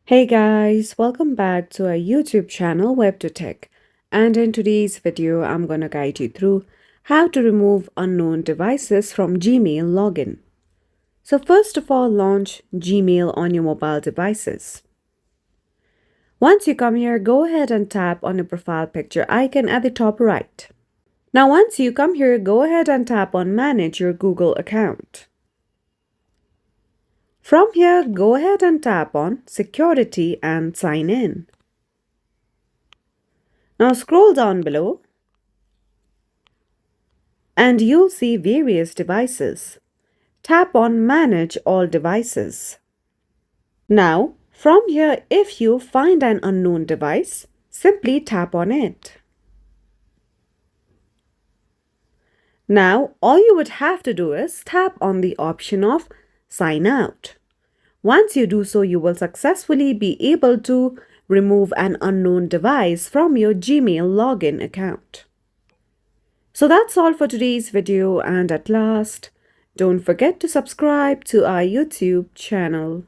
Hey guys, welcome back to our YouTube channel WebToTech. And in today's video, I'm going to guide you through how to remove unknown devices from Gmail login. So first of all, launch Gmail on your mobile devices. Once you come here, go ahead and tap on your profile picture icon at the top right. Now once you come here, go ahead and tap on Manage your Google account. From here, go ahead and tap on Security and Sign In. Now scroll down below and you'll see various devices. Tap on Manage All Devices. Now, from here, if you find an unknown device, simply tap on it. Now, all you would have to do is tap on the option of Sign Out. Once you do so, you will successfully be able to remove an unknown device from your Gmail login account. So that's all for today's video, and at last, don't forget to subscribe to our YouTube channel.